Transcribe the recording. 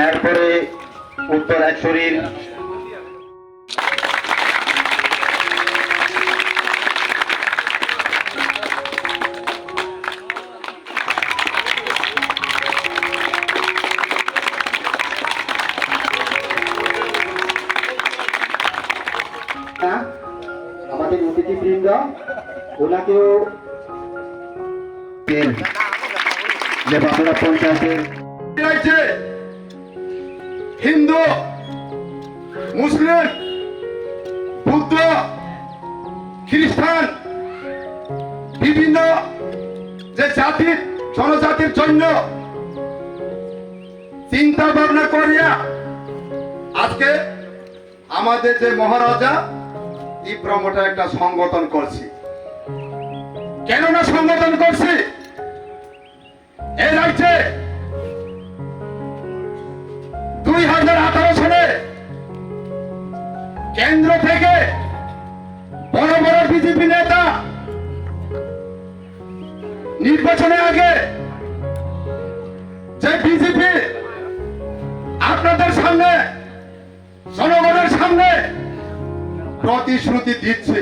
এরপরে উত্তর এক শরীর আমাদের অতিথিবৃন্দ ওনাকেও যে বাংলা পঞ্চায়েতের হিন্দু, মুসলিম, বুদ্ধ, খ্রিস্টান বিভিন্ন যে জাতির জনজাতির জন্য চিন্তা ভাবনা করিয়া আজকে আমাদের যে মহারাজা ইব্রাহিমটা একটা সংগঠন করছি। কেননা সংগঠন করছি, এই রাজ্যে 2018 সালে কেন্দ্র থেকে বড় বড় বিজেপি নেতা নির্বাচনের আগে যে বিজেপি আপনাদের সামনে জনগণের সামনে প্রতিশ্রুতি দিচ্ছে,